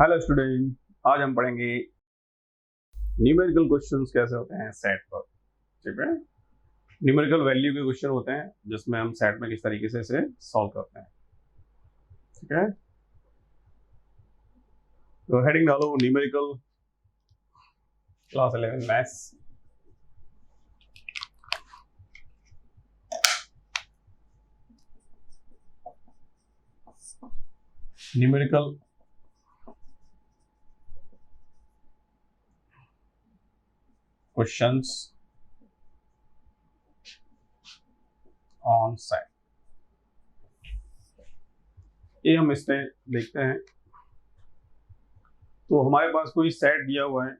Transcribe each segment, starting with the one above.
Hello student, आज हम पढ़ेंगे न्यूमेरिकल क्वेश्चंस कैसे होते हैं सेट पर। ठीक है, न्यूमेरिकल वैल्यू के क्वेश्चन होते हैं जिसमें हम सेट में किस तरीके से इसे सॉल्व करते हैं। ठीक है, तो हेडिंग डालो numerical class 11 maths. Numerical questions on set, ये हम इसमें देखते हैं। तो हमारे पास कोई सेट दिया हुआ है,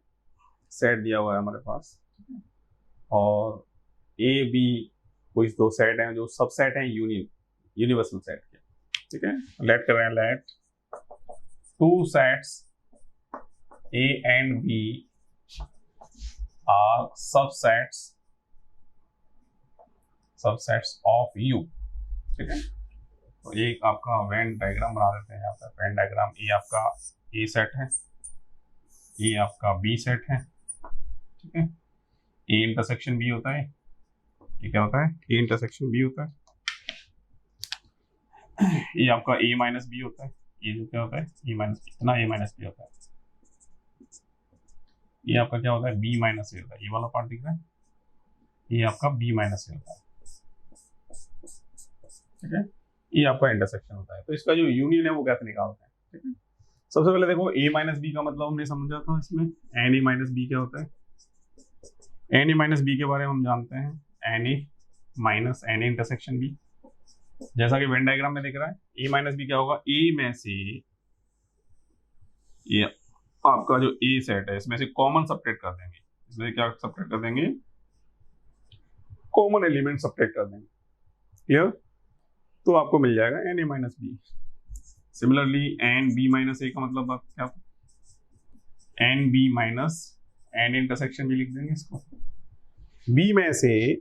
हमारे पास, और ए बी कोई दो सेट हैं जो सबसेट हैं यूनिवर्सल सेट के। ठीक है, लेट कर रहे हैं, let two sets A and B are subsets of U. ठीक है, तो एक आपका वेन डायग्राम बना देते हैं। यहाँ पर वेन डायग्राम, ये आपका ए सेट है, ये आपका बी सेट है। ठीक है, ए इंटरसेक्शन बी होता है, ये क्या होता है, ए इंटरसेक्शन बी होता है। ये आपका ए माइनस बी होता है, ये जो क्या होता है ए माइनस बी, इतना ए माइनस बी होता है। ये आपका क्या होता है बी माइनस ए होता है, ये वाला पार्ट दिख रहा है, ये आपका बी माइनस ए होता है। ठीक है, ये आपका इंटरसेक्शन होता है। तो इसका जो यूनियन है वो कैसे निकालते हैं। ठीक है, सबसे पहले देखो ए माइनस बी का मतलब हमने समझा था, इसमें एन ए माइनस बी क्या होता है। एन ए माइनस बी के बारे में हम जानते हैं, n A minus n A intersection B, जैसा कि वेन डायग्राम में दिख रहा है। ए माइनस बी क्या होगा, ए में से ये आपका जो ए सेट है इसमें से कॉमन सब्ट्रैक्ट कर देंगे। इसमें क्या सब्ट्रैक्ट कर देंगे, कॉमन एलिमेंट सब्ट्रैक्ट कर देंगे। क्लियर, तो आपको मिल जाएगा n A minus B. Similarly n B minus A का मतलब क्या, n B minus n intersection भी लिख देंगे इसको। बी में से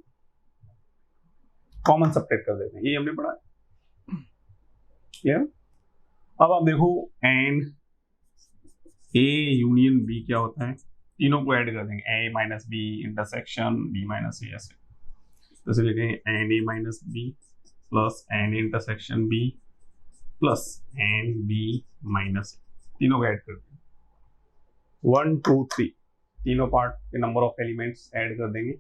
कॉमन सब्ट्रैक्ट कर देते हैं, ये हमने पढ़ा है। क्लियर, अब आप देखो एन ए यूनियन बी क्या होता है, तीनों को ऐड कर देंगे, A minus B intersection B minus A, ऐसे जैसे लिखेंगे n A minus B plus n intersection B plus n B minus, तीनों को ऐड कर देंगे। 1 2 3 तीनों पार्ट के नंबर ऑफ एलिमेंट्स ऐड कर देंगे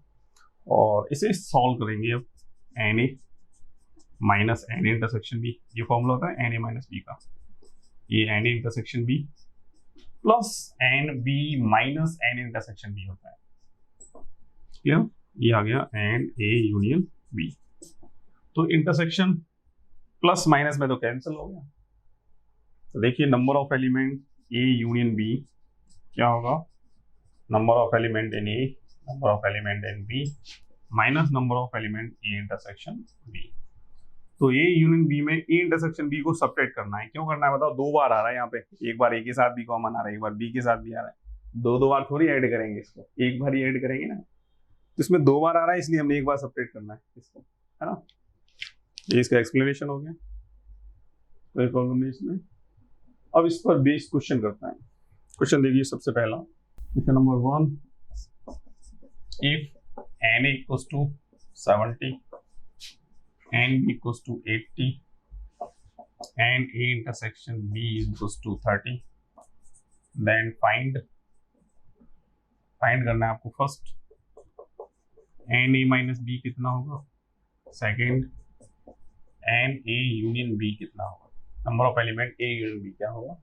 और इसे सॉल्व करेंगे। अब n A minus n intersection B, ये फॉर्मूला होता है एन ए माइनस बी का, ये n A intersection B plus n B minus n intersection B होता है। क्लियर, ये आ गया एन ए यूनियन बी। तो इंटरसेक्शन प्लस माइनस में तो कैंसिल हो गया। तो देखिए number of element A union B क्या होगा, number of element in A, number of element in B minus number of element A intersection B. तो ए यूनियन बी में ए इंटरसेक्शन बी को सब्ट्रैक्ट करना है। क्यों करना है बताओ, दो बार आ रहा है यहाँ पे, एक बार ए के साथ भी कॉमन आ रहा है, एक बार बी के साथ भी आ रहा है। दो बार थोड़ी ऐड करेंगे इसको, एक बार ही ऐड करेंगे ना। तो इसमें दो बार आ रहा है इसलिए हमने एक बार सब्ट्रैक्ट करना है इसको, है ना। ये इसका एक्सप्लेनेशन हो गया, कोई प्रॉब्लम नहीं इसमें। अब इस पर बेस्ड क्वेश्चन करते हैं। क्वेश्चन देखिए, सबसे पहला question number 1, if n equals to 70 and b equals to 80 and a intersection b equals to 30, then find करना है आपको first n A minus B कितना होगा, second n A union B कितना होगा, number of element A union B क्या होगा,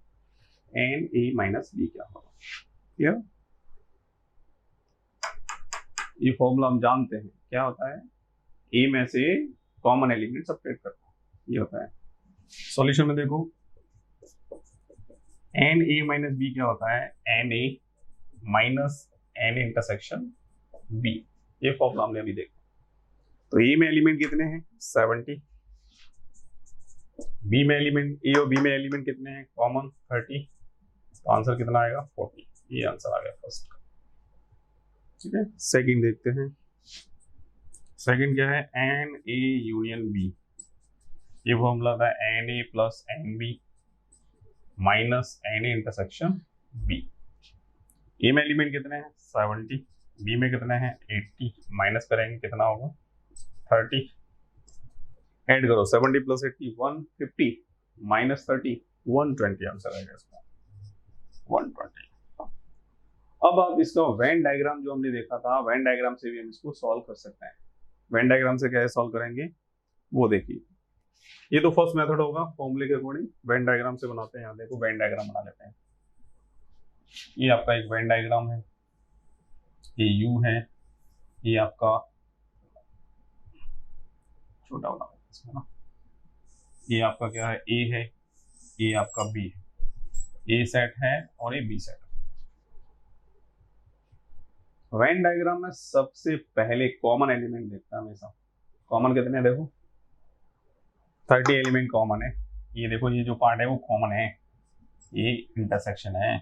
N A minus B क्या होगा। क्लियर, ये फॉर्मूला हम जानते हैं क्या होता है, ए में से कॉमन एलिमेंट सब्ट्रैक्ट करना, ये होता है। सॉल्यूशन में देखो एन ए माइनस बी क्या होता है, n A minus n intersection B, ये फॉर्मूला हमने अभी देखा। तो ए में एलिमेंट कितने हैं 70, बी में एलिमेंट, ए और बी में एलिमेंट कितने हैं कॉमन 30, तो आंसर कितना आएगा 40, ये आंसर आ गया फर्स्ट का। ठीक है, सेकंड देखते हैं। सेकंड क्या है, एन ए यूनियन बी, ये फॉर्मूला था n A plus n B minus n A intersection B. A में एलिमेंट कितने हैं 70, बी में कितने हैं 80, माइनस करेंगे कितना होगा 30, ऐड करो 70 प्लस 80 150 माइनस 30 120 आंसर आएगा इसका 120। अब आप इसका वेन डायग्राम जो हमने देखा था, वेन डायग्राम से भी हम इसको सॉल्व कर सकते हैं। वेन डायग्राम से कैसे सॉल्व करेंगे वो देखिए। ये तो फर्स्ट मेथड होगा फॉर्मूले के अकॉर्डिंग, वेन डायग्राम से बनाते हैं। यहाँ देखो वेन डायग्राम बना लेते हैं। ये आपका एक वेन डायग्राम है, ये यू है, ये आपका छोटा बना है ना, ये आपका क्या है ए है, ये आपका बी है, ए सेट है और ये बी सेट है। वेन डायग्राम में सबसे पहले कॉमन एलिमेंट देखता है हमेशा। कॉमन कितने हैं देखो 30 एलिमेंट कॉमन है। ये देखो ये जो पार्ट है वो कॉमन है, ये इंटरसेक्शन है,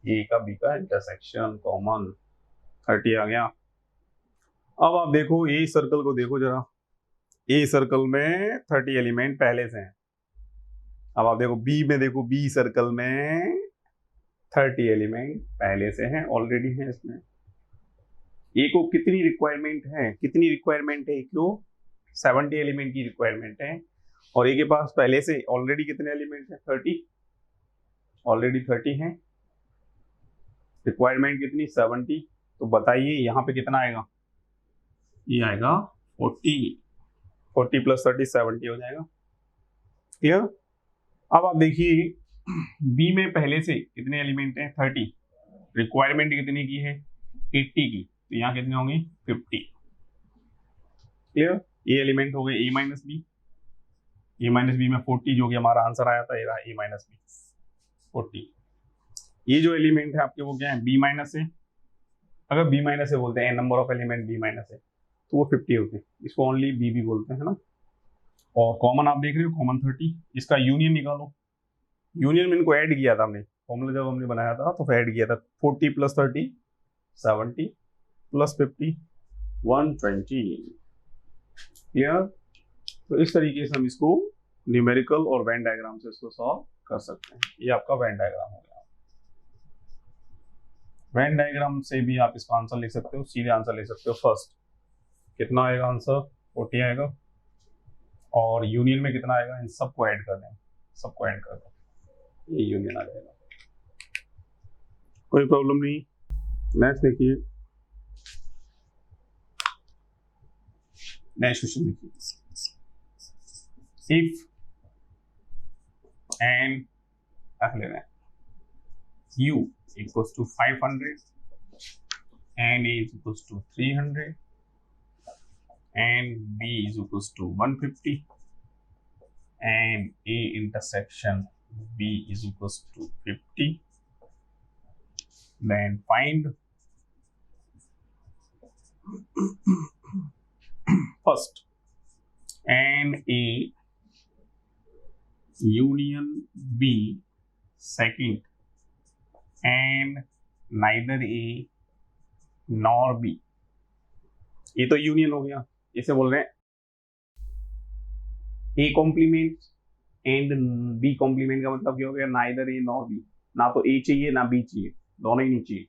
ए का बी का इंटरसेक्शन कॉमन 30 आ गया। अब आप देखो ए सर्कल को देखो जरा, ए सर्कल में 30 एलिमेंट पहले से हैं। अब आप देखो बी में, देखो बी सर्कल में 30 एलिमेंट पहले से हैं, ऑलरेडी हैं इसमें। ए को कितनी रिक्वायरमेंट है, कितनी रिक्वायरमेंट है, क्यों 70 एलिमेंट की रिक्वायरमेंट है, और ए के पास पहले से ऑलरेडी कितने एलिमेंट है 30, ऑलरेडी 30 हैं, रिक्वायरमेंट कितनी 70। तो बताइए यहाँ पे कितना आएगा, ये आएगा 40 प्लस 30 70 हो जाएगा। क्लियर। अब आप देखिए बी में पहले से कितने एलिमेंट हैं 30, रिक्वायरमेंट कितनी की है 80 की, तो यहाँ कितने होंगे 50। क्लियर। ये एलिमेंट हो गए ए माइनस बी, ए माइनस बी में 40 जो कि हमारा आंसर आया था, ये रहा ए माइनस बी 40। ये जो एलिमेंट है आपके वो क्या है बी माइनस है। अगर बी माइनस है बोलते हैं number of element B minus है तो वो 50 होते हैं, इसको ओनली बी भी बोलते हैं ना। और कॉमन आप देख रहे हो कॉमन 30, इसका यूनियन निकालो। यूनियन में इनको ऐड किया था हमने, फॉर्मूला जब हमने बनाया था तो ऐड किया था 40 प्लस 30 70 प्लस 50 120। क्लियर। तो इस तरीके से हम इसको न्यूमेरिकल और वेन डायग्राम से इसको सॉल्व कर सकते हैं। ये आपका वेन डायग्राम हो गया। वेन डायग्राम से भी आप इसका आंसर लिख सकते हो, सीधे आंसर लिख सकते हो। फर्स्ट कितना आएगा आंसर 40 आएगा, और यूनियन में कितना आएगा, इन सबको ऐड कर दें, सबको ऐड कर दें, ये यूनियन आ जाएगा। कोई प्रॉब्लम नहीं। नेक्स्ट देखिए, नेक्स्ट क्वेश्चन देखिए। If n u equals to 500 and a is equals to 300 and b is equals to 150 and a intersection b is equals to 50, then find first and a union b, second and neither a nor b। ये तो union हो गया, इसे बोल रहे हैं A complement and B complement का मतलब क्या हो गया, नाइदर ए नॉर बी, ना तो ए चाहिए ना बी चाहिए, दोनों ही नहीं चाहिए।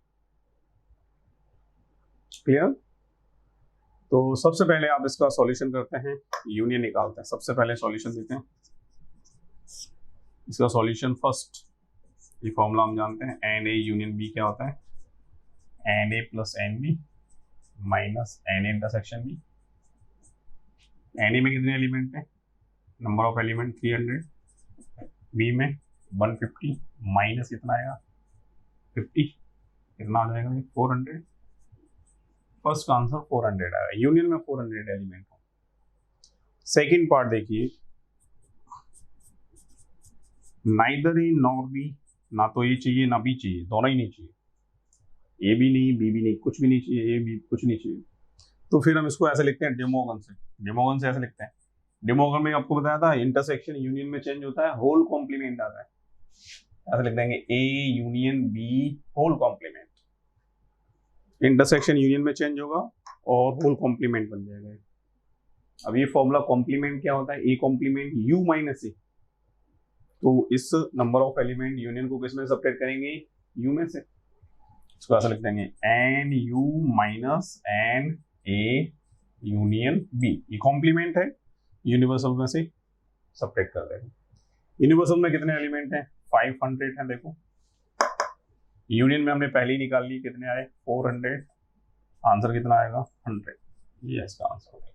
क्लियर। तो सबसे पहले आप इसका सॉल्यूशन करते हैं, यूनियन निकालते हैं। सबसे पहले सॉल्यूशन देते हैं इसका सॉल्यूशन। फर्स्ट ये फॉर्मूला हम जानते हैं, एन ए यूनियन बी क्या होता है, n A plus n B minus n A intersection B. N A में कितने एलिमेंट हैं, नंबर ऑफ एलिमेंट 300, बी में 150 माइनस कितना आएगा 50, कितना आ जाएगा 400। फर्स्ट का आंसर 400 आएगा, यूनियन में 400 एलिमेंट हो। सेकेंड पार्ट देखिए, नाइदर ए नॉर बी, ना तो ए चाहिए ना बी चाहिए, दोनों ही नहीं चाहिए, ए भी नहीं बी भी नहीं, कुछ भी नहीं चाहिए, ए बी कुछ नहीं चाहिए। तो फिर हम इसको ऐसे लिखते हैं डेमोगन से, डेमोगन से ऐसे लिखते हैं। डेमोगन में आपको बताया था इंटरसेक्शन यूनियन में चेंज होता है, होल कॉम्प्लीमेंट आता है, ऐसे लिख देंगे A union B whole complement. Intersection union में चेंज होगा और होल कॉम्प्लीमेंट बन जाएगा। अब ये फॉर्मूला कॉम्प्लीमेंट क्या होता है, ए कॉम्प्लीमेंट यू माइनस ए, तो इस नंबर ऑफ एलिमेंट यूनियन को किस में सब्ट्रैक्ट करेंगे, यू में से। इसको ऐसा लिख देंगे n U minus n A union B. ये कॉम्प्लीमेंट है, यूनिवर्सल में से सब्ट्रैक्ट कर देंगे। यूनिवर्सल में कितने एलिमेंट हैं, 500 हैं। देखो यूनियन में हमने पहले ही निकाल ली, कितने आए 400, आंसर कितना आएगा 100। ये इसका आंसर होगा।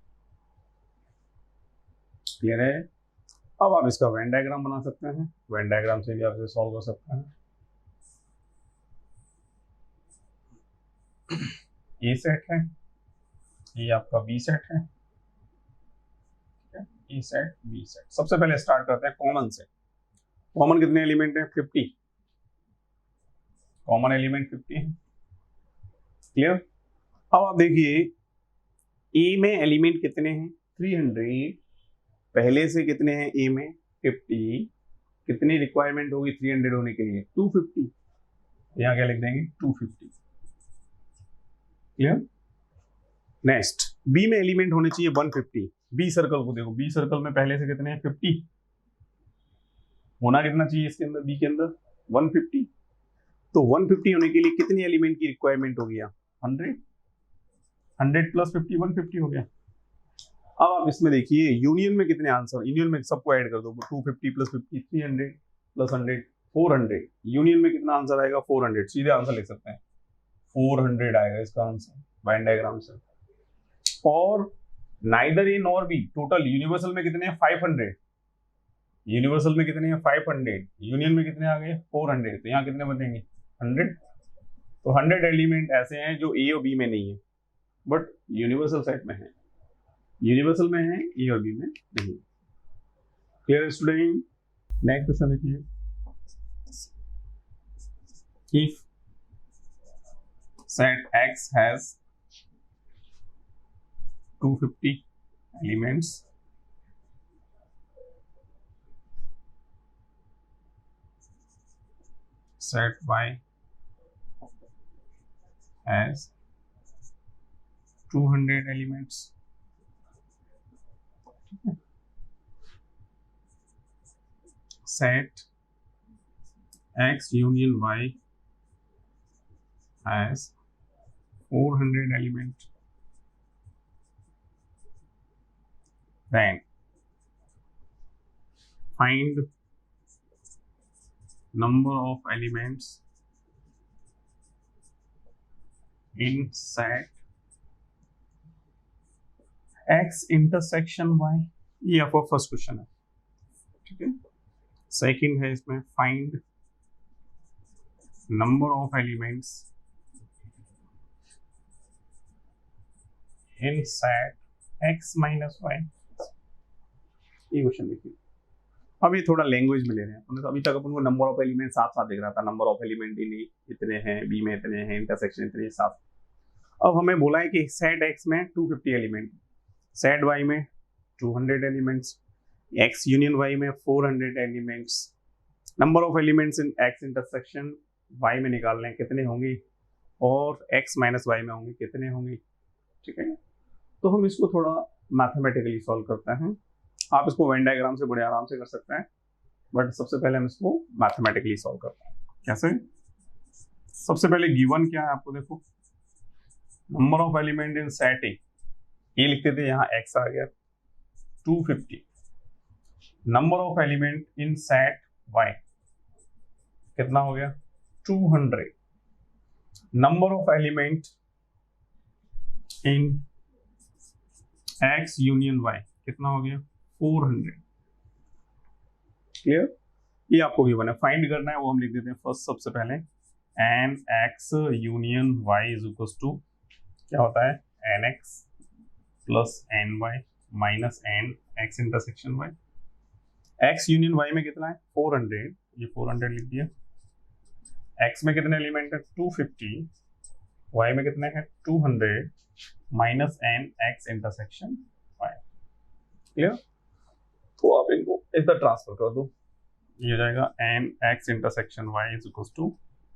क्लियर है। अब आप इसका वेन डायग्राम बना सकते हैं, वेन डायग्राम से भी आप इसे सॉल्व कर सकते हैं। ए सेट है, ये आपका बी सेट है, ए सेट बी सेट। सबसे पहले स्टार्ट करते हैं कॉमन से। कॉमन कितने एलिमेंट हैं, 50। कॉमन एलिमेंट 50 है। क्लियर। अब आप देखिए ए में एलिमेंट कितने हैं, 300। पहले से कितने हैं ए में, 50। कितनी रिक्वायरमेंट होगी 300 होने के लिए, 250। यहाँ क्या लिख देंगे 250। क्लियर। नेक्स्ट बी में एलिमेंट होने चाहिए 150। बी सर्कल को देखो, बी सर्कल में पहले से कितने हैं 50। होना कितना चाहिए इसके अंदर, बी के अंदर 150। तो 150 होने के लिए कितने एलिमेंट की रिक्वायरमेंट होगी, 100। 100 प्लस 50 150 हो गया। अब आप इसमें देखिए यूनियन में कितने आंसर, यूनियन में सबको ऐड कर दो, 250 प्लस 50 300 प्लस 100 400। यूनियन में कितना आंसर आएगा 400। सीधे आंसर लिख सकते हैं 400 आएगा इसका आंसर वेन डायग्राम से। और neither A nor be, total universal में कितने हैं 500। यूनिवर्सल में कितने हैं 500, यूनियन में कितने आ गए 400। तो यहाँ कितने बचेंगे 100। तो 100 एलिमेंट ऐसे हैं जो ए और बी में नहीं है बट यूनिवर्सल सेट में है, यूनिवर्सल में है ए और बी में नहीं। Clear student. नेक्स्ट क्वेश्चन देखिए, if set X has 250 elements, set Y has 200 elements, set X union Y has 400 elements, then find number of elements in set X intersection Y। ये आपका first question है, ठीक है। Second है इसमें find number of elements in set x minus y। ये question देखिए, अब ये थोड़ा लैंग्वेज में ले रहे हैं। अभी तक अपन को नंबर ऑफ एलिमेंट साथ साथ दिख रहा था, नंबर ऑफ एलिमेंट इतने हैं, बी में इतने हैं, इंटरसेक्शन इतने साथ। अब हमें बोला है कि सेट x में 250 एलिमेंट, सेट y में 200 एलिमेंट्स, x यूनियन y में 400 elements. Number of elements in x intersection y में निकालने हैं कितने होंगे, और x माइनस y में होंगे कितने होंगे, ठीक है। तो हम इसको थोड़ा मैथमेटिकली सॉल्व करते हैं। आप इसको वेन डायग्राम से बड़े आराम से कर सकते हैं, बट सबसे पहले हम इसको मैथमेटिकली सॉल्व करते हैं। कैसे, सबसे पहले गिवन क्या है आपको देखो, number of element in set ए लिखते थे, यहाँ x आ गया 250। Number of element in set y कितना हो गया 200। Number of element in x union y कितना हो गया 400। क्लियर। ये आपको भी बना फाइंड करना है, वो हम लिख देते हैं फर्स्ट सबसे पहले n x union y is equal to क्या होता है n x plus n y minus n x intersection y। x union y में कितना है 400, ये 400 लिख दिया। x में कितने एलिमेंट है 250, y में कितने हैं 200 minus n x intersection y। Clear. तो आप इनको इधर ट्रांसफर कर दो, ये हो जाएगा n x intersection y is equal to,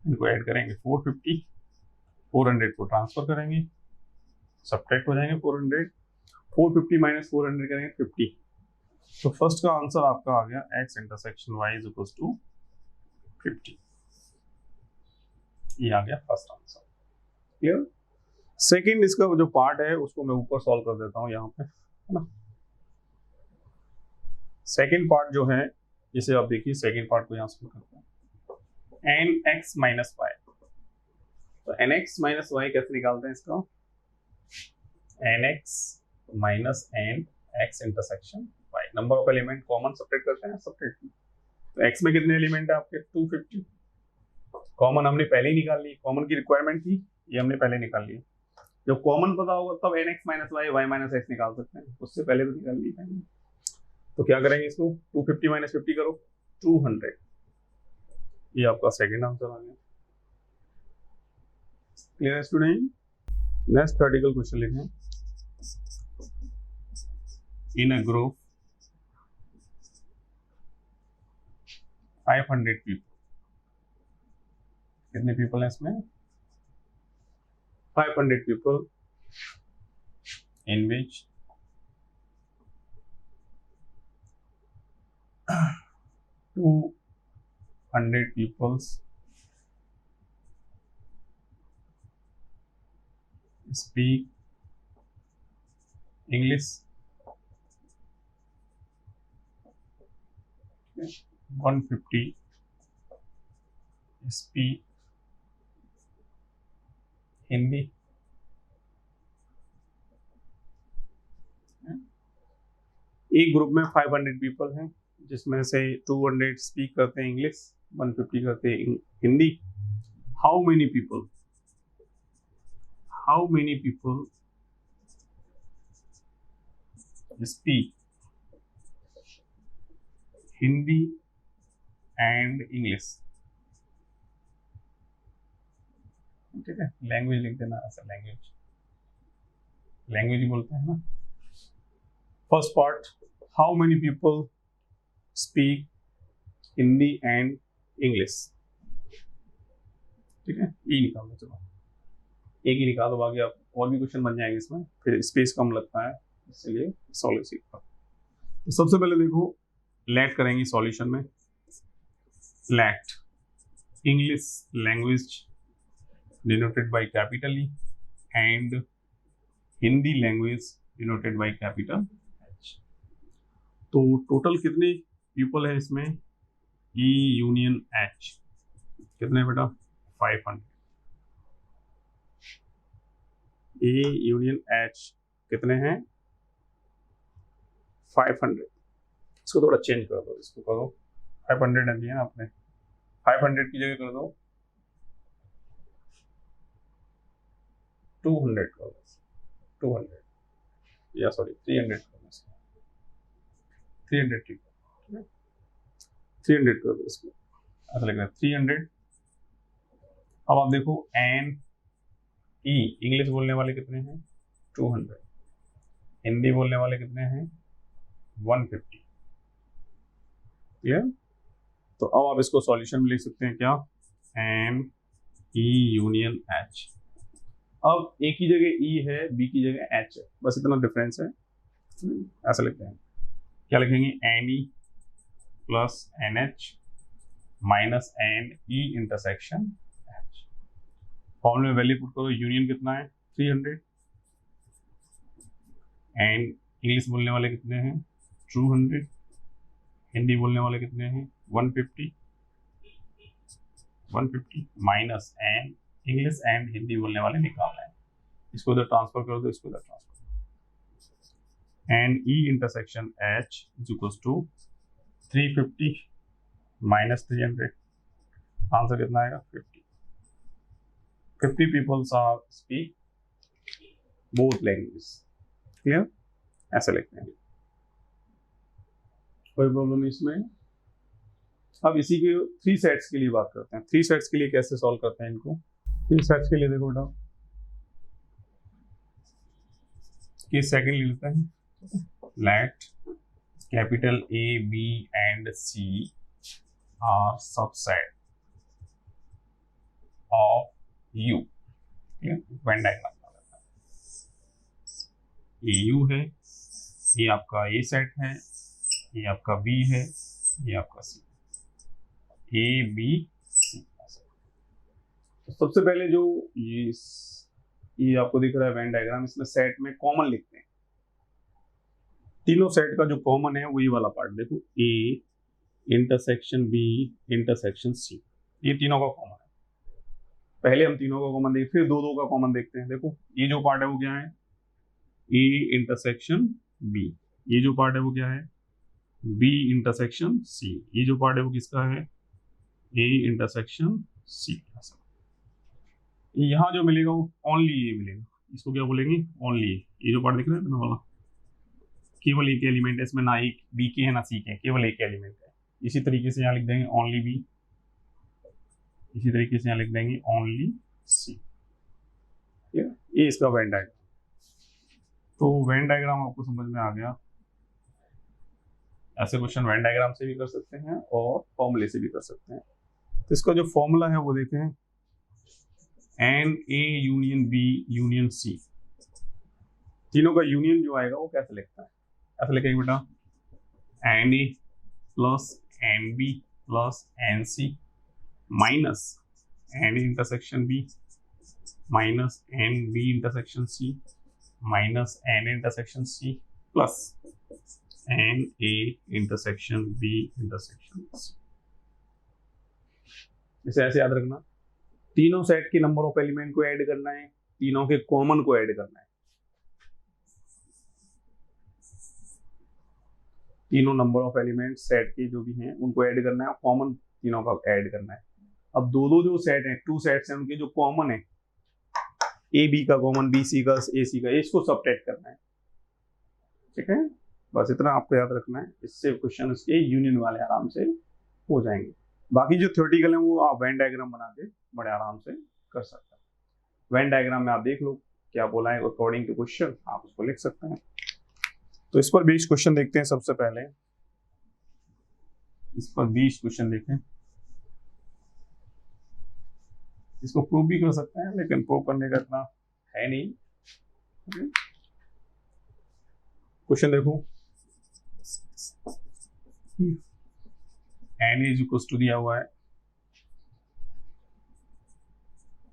इनको ऐड करेंगे 450, 400 को ट्रांसफर करेंगे, सब्ट्रैक्ट हो जाएंगे 400, 450 माइनस 400 करेंगे 50, तो फर्स्ट का आंसर आपका आ गया x intersection y is equal to 50। ये आ गया फर्स्ट आंसर। क्लियर? सेकंड इसका जो पार्ट है उसको मैं ऊपर सॉल्व कर देता हूँ यहाँ पे, है ना। सेकंड पार्ट जो है इसे आप देखिए, सेकंड पार्ट को यहाँ सॉल्व करते हैं। nx माइनस वाई, तो nx माइनस वाई कैसे निकालते हैं इसका? nx minus nx intersection y, number of element common subtract करते हैं, सब्ट्रैक्ट। तो x में कितने एलिमेंट है आपके? 250। कॉमन हमने पहले ही निकाल ली, कॉमन की रिक्वायरमेंट थी, ये हमने पहले निकाल ली। जब कॉमन पता होगा तब nx माइनस वाई, y माइनस x निकाल सकते हैं, उससे पहले तो निकाल ली है। तो क्या करेंगे इसको? 250 माइनस 50 करो, 200। ये आपका सेकंड आंसर आ गया। क्लियर है स्टूडेंट? नेक्स्ट प्रैक्टिकल क्वेश्चन लिखें। इन अ ग्रुप 500 पीपल, कितने पीपल हैं इसमें? 500 people in which 200 people speak English, 150 speak Hindi. एक ग्रुप में 500 पीपल हैं जिसमें से 200 स्पीक करते हैं इंग्लिश, 150 करते हैं Hindi. How many people speak Hindi and English? ठीक है, लैंग्वेज लिख देना, ऐसा लैंग्वेज ही बोलते हैं ना। First part, how many people speak Hindi and English. ठीक है, ये निकाल दो, चलो एक ही निकाल दो, बाकी आप और भी क्वेश्चन बन जाएंगे इसमें, फिर स्पेस कम लगता है, इसलिए सॉल्व सीखता। तो सबसे पहले देखो, लेट करेंगे सॉल्यूशन में। Let English language denoted by capital E and Hindi language denoted by capital H। तो टोटल कितने पीपल है इसमें? E यूनियन H कितने बेटा? 500। E यूनियन H कितने हैं? 500। इसको थोड़ा चेंज कर दो, इसको करो 500 दिया आपने, 500 की जगह कर दो 200 कर दो, 200 या सॉरी 300 कर दो, 300 ठीक है, 300 कर दो इसको, ऐसा लग रहा है 300। अब आप देखो एन ई, इंग्लिश बोलने वाले कितने हैं? 200। हिंदी बोलने वाले कितने हैं? 150। क्लियर? तो अब आप इसको सॉल्यूशन में लिख सकते हैं क्या? N E union H. अब ए की जगह ई है, बी की जगह एच है, बस इतना डिफरेंस है। ऐसा लिखते हैं, क्या लिखेंगे? N E plus n H minus n E intersection H. फॉर्मूले में वैल्यू पुट करो, यूनियन कितना है? 300। एंड इंग्लिश बोलने वाले कितने हैं? 200। हिंदी बोलने वाले कितने हैं? 150 minus an English and Hindi बोलने वाले निकालना है। इसको इधर ट्रांसफर कर दो, इसको इधर transfer. N E intersection H is equals to 350 minus 300। Answer कितना आएगा? 50। 50 peoples are speak both language. Clear? ऐसे लिखते हैं, कोई प्रॉब्लम नहीं इसमें। अब इसी के 3 सेट्स के लिए बात करते हैं। 3 सेट्स के लिए कैसे सॉल्व करते हैं इनको? 3 सेट्स के लिए देखो बेटा, केस सेकंड ले लेते हैं। Let capital A B and C are subset of U. Venn diagram A U है, ये आपका ए सेट है, ये आपका बी है, ये आपका सी, ए बी सी। तो सबसे पहले जो ये आपको दिख रहा है वेन डायग्राम, इसमें सेट में कॉमन लिखते हैं। तीनों सेट का जो कॉमन है वही वाला पार्ट देखो, A intersection B intersection C, ये तीनों का कॉमन है। पहले हम तीनों का कॉमन देखते, फिर दो दो का कॉमन देखते हैं। देखो ये जो पार्ट है वो क्या है, ए इंटरसेक्शन बी। ये जो पार्ट है वो क्या है, बी इंटरसेक्शन सी। ये जो पार्ट है वो किसका है, ए इंटरसेक्शन सी। यहाँ जो मिलेगा वो ओनली ये मिलेगा, इसको क्या बोलेंगे, ओनली। ये जो पार्ट दिख रहा है ना वाला, केवल एक एलिमेंट है इसमें, ना एक बी के है ना सी के, केवल एक एलिमेंट है। इसी तरीके से यहाँ लिख देंगे ओनली बी, इसी तरीके से यहाँ लिख देंगे ओनली सी। ये इसका वेन डायग्राम। तो वेन डायग्राम आपको समझ में आ गया। ऐसे क्वेश्चन वेन डायग्राम से भी कर सकते हैं और फॉर्मूले से भी कर सकते हैं। तो इसका जो फॉर्मूला है वो देखें, n A union B union C. तीनों का यूनियन जो आएगा वो कैसे लिखता है, ऐसे लिखेंगे बेटा, n A plus n B plus n C minus n intersection B minus n B intersection C minus n intersection C plus n A intersection B intersection C. इसे ऐसे याद रखना, तीनों सेट के नंबर ऑफ एलिमेंट को add करना है, तीनों के कॉमन को ऐड करना है। तीनों नंबर ऑफ एलिमेंट सेट के जो भी हैं उनको ऐड करना है, कॉमन तीनों का ऐड करना है। अब दो दो जो सेट हैं, टू सेट्स हैं, उनके जो कॉमन है, ए बी का कॉमन, बी सी का, ए सी का, इसको सबट्रैक्ट करना है। ठीक है, बस इतना आपको याद रखना है। इससे क्वेश्चन के यूनियन वाले आराम से हो जाएंगे। बाकी जो थ्योरेटिकल है वो आप वेन डायग्राम बना के बड़े आराम से कर सकते हैं। वेन डायग्राम में आप देख लो क्या बोला है, अकॉर्डिंग टू क्वेश्चन आप उसको लिख सकते हैं। तो इस पर 20 क्वेश्चन देखते हैं। सबसे पहले इस पर 20 क्वेश्चन देखें। इसको प्रूव भी कर सकते हैं, लेकिन प्रूव करने का इतना है नहीं। क्वेश्चन देखो, एन इज इक्वल टू दिया हुआ है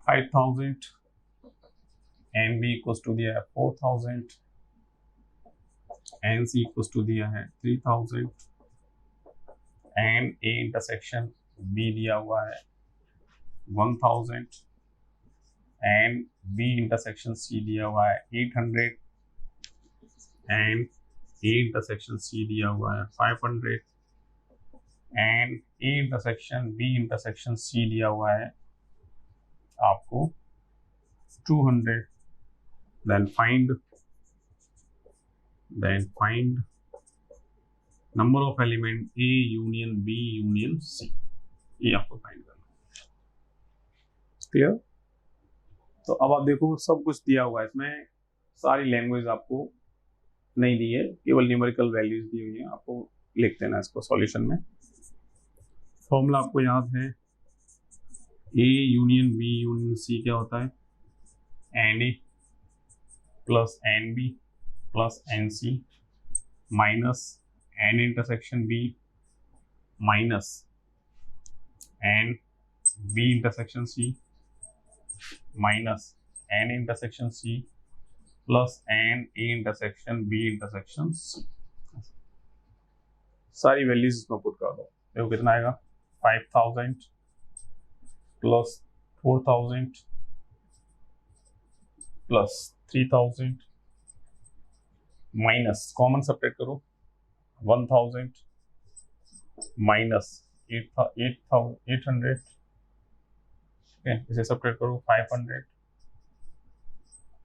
5000, एन बी इक्वल टू दिया है 4000, एन सी इक्वल टू दिया है 3000, एन ए इंटरसेक्शन बी दिया हुआ है 1000, एन बी इंटरसेक्शन सी दिया हुआ है 800, एन ए इंटरसेक्शन सी दिया हुआ है 500, n A intersection B intersection C दिया हुआ है आपको 200। then find number of element A union B union C, ये आपको फाइंड करना है। क्लियर? तो अब आप देखो सब कुछ दिया हुआ है, इसमें सारी लैंग्वेज आपको नहीं दी है, केवल न्यूमेरिकल वैल्यूज दी हुई है। आपको लिख देना इसको सॉल्यूशन में। फॉर्मूला आपको याद है, A union B union C क्या होता है, n A plus n B plus n C minus n intersection B minus n B intersection C minus n intersection C plus n A intersection B intersection C. सारी values इसमें put कर दो। देखो कितना आएगा, 5000 plus 4000 plus 3000 minus common subtract करो 1000 minus 800, ठीक है, इसे सब्ट्रैक्ट करो 500,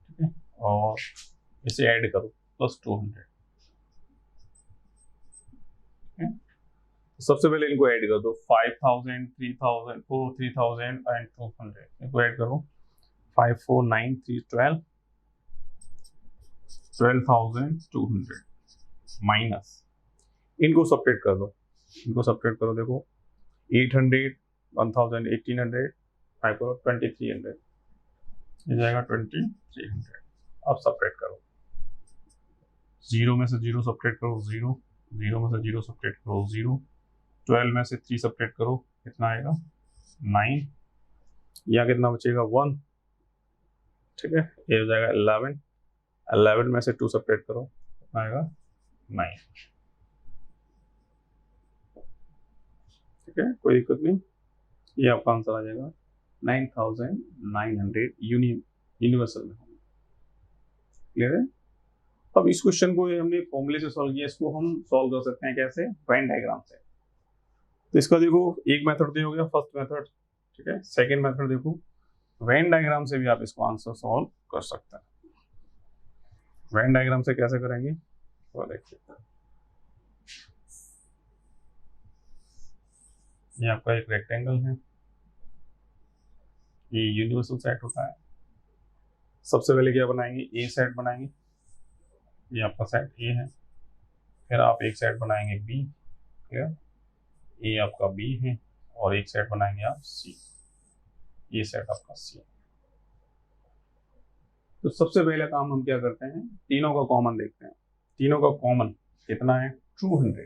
ठीक है, और इसे ऐड करो प्लस 200। सबसे पहले इनको ऐड कर दो, 5000 3000 3000 एंड 200, इनको ऐड करो 5 4 9 3 12 12200 माइनस इनको सब्ट्रैक्ट कर दो, इनको सब्ट्रैक्ट करो। देखो 800 1000 1800 5 करो 2300, ये जाएगा 2300। अब सब्ट्रैक्ट करो, जीरो में से जीरो सब्ट्रैक्ट करो 0, 0 में से 0 सब्ट्रैक्ट करो 0, 12 में से 3 सब्ट्रैक्ट करो, कितना आएगा 9, यहाँ कितना बचेगा 1, ठीक है, ये हो जाएगा 11, 11 में से 2 सब्ट्रैक्ट करो, कितना आएगा 9, ठीक है, कोई दिक्कत नहीं, ये आपका आंसर आ जाएगा 9900 यूनिवर्सल में। क्लियर है? अब इस क्वेश्चन को हमने फॉर्मूले से सॉल्व किया, इसको हम सॉल्व कर सकते हैं कैसे, वेन डायग्राम से। तो इसका देखो एक मेथड तो हो गया फर्स्ट मेथड, ठीक है, सेकंड मेथड देखो वेन डायग्राम से भी आप इसको आंसर सॉल्व कर सकते हैं। वेन डायग्राम से कैसे करेंगे तो देखिए, ये आपका एक रेक्टेंगल है, ये यूनिवर्सल सेट होता है। सबसे पहले क्या बनाएंगे, ए सेट बनाएंगे, ये आपका सेट ए है, फिर आप एक सेट बनाएंगे बी, क्लियर, ए आपका बी है, और एक सेट बनाएंगे आप सी, ये सेट आपका सी। तो सबसे पहले काम हम क्या करते हैं, तीनों का कॉमन देखते हैं। तीनों का कॉमन कितना है 200,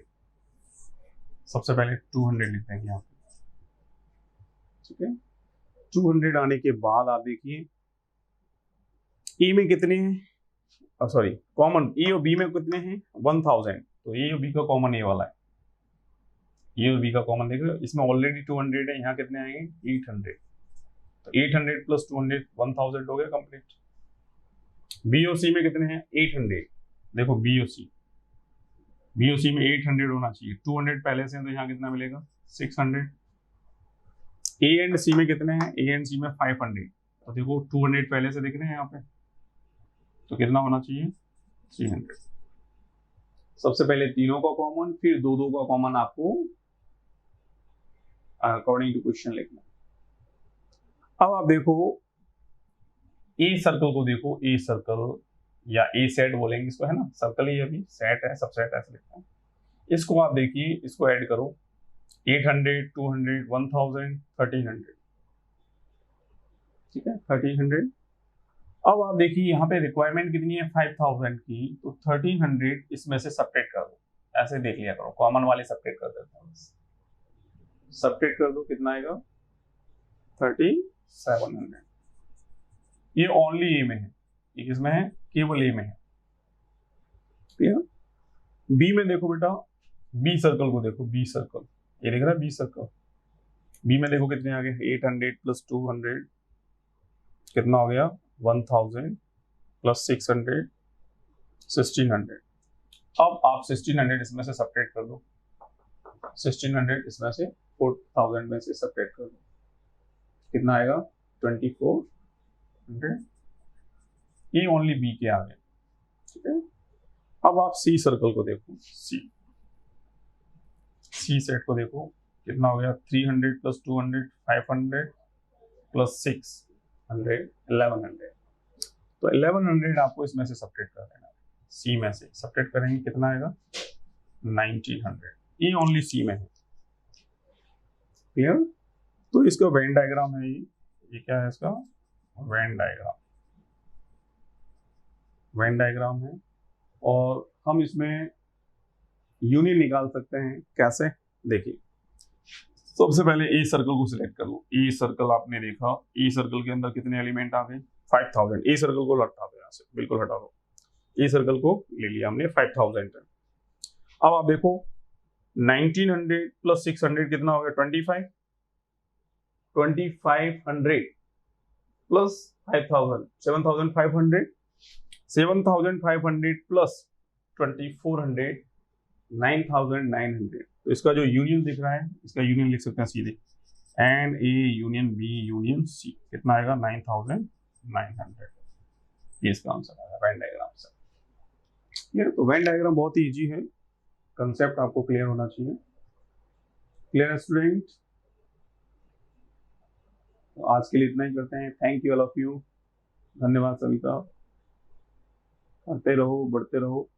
सबसे पहले 200 लिखते हैं यहाँ पे, ठीक है। 200 आने के बाद आप देखिए ए में कितने हैं, सॉरी कॉमन ए और बी में कितने हैं 1000, तो ए और बी का कॉमन ए वाला है, ए और बी का कॉमन देखो, इसमें ऑलरेडी 200 है, यहाँ कितने आएंगे 800, तो 800 प्लस 200 1000 हो गया कंप्लीट। बी और सी में कितने हैं 800, देखो बी और सी में 800 होना चाहिए, 200 पहले से है तो यहाँ कितना मिलेगा 600। ए एंड सी में कितने हैं, ए एंड सी में 500, तो देखो 200 पहले से दिख रहे हैं यहाँ पे, तो कितना होना चाहिए 300। सबसे पहले तीनों का कॉमन, फिर दो दो का कॉमन आपको अकॉर्डिंग टू क्वेश्चन लिखना। अब आप देखो ए सर्कल को देखो, ए सर्कल या ए सेट बोलेंगे इसको, है ना, सर्कल ही अभी सेट है, सब सेट ऐसे लिखते हैं। इसको आप देखिए, इसको ऐड करो 800 200 1000 1300, ठीक है 1300। अब आप देखिए यहाँ पे रिक्वायरमेंट कितनी है 5000 की, तो 1300 इसमें से सब्ट्रैक्ट कर दो, ऐसे देख लिया करो, कॉमन वाले सब्ट्रैक्ट कर देता हूँ, सब्ट्रैक्ट कर दो, कितना आएगा 3700। ये ओनली ए में है, ये किसमें है, केवल ए में है, ठीक है। बी में देखो बेटा, बी सर्कल को देखो, बी सर्कल ये दिख रहा है, बी सर्कल, बी में देखो कितने आ गए 800 प्लस 200 कितना हो गया 1000 प्लस 600 1600। अब आप 1600 इसमें से सब्ट्रैक्ट कर दो, 1600 इसमें से 4000 में से सब्ट्रैक्ट कर दो, कितना आएगा 2400। ये ओनली बी के आ गए, ठीक है। अब आप सी सर्कल को देखो, सी सेट को देखो, कितना हो गया 300 प्लस 200 500 प्लस 600 1100, तो 1100 आपको इसमें से सब्ट्रैक्ट कर देना, सी में से सब्ट्रैक्ट करेंगे कितना आएगा 1900, ये ओनली सी में है, क्लियर। तो इसका वेन डायग्राम है, ये क्या है इसका वेन डायग्राम, वेन डायग्राम है। और हम इसमें यूनियन निकाल सकते हैं कैसे, देखिए सबसे पहले ए सर्कल को सिलेक्ट कर लो, ए सर्कल आपने देखा, ए सर्कल के अंदर कितने एलिमेंट आ गए 5000, ए सर्कल को हटा दो यहाँ से, बिल्कुल हटा दो, ए सर्कल को ले लिया हमने 5000 है। अब आप देखो 1900 प्लस 600 कितना हो गया 2500 प्लस 5000 7500 7500 प्लस 2400 9900। तो इसका जो यूनियन दिख रहा है, इसका यूनियन लिख सकते हैं सीधे, n A union B union C, कितना आएगा 9900। ये इसका आंसर आएगा वेन डायग्राम से, क्लियर। तो वेन डायग्राम बहुत ही इजी है, कंसेप्ट आपको क्लियर होना चाहिए, क्लियर स्टूडेंट। तो आज के लिए इतना ही करते हैं, thank you all of you, धन्यवाद सभी का, करते रहो बढ़ते रहो।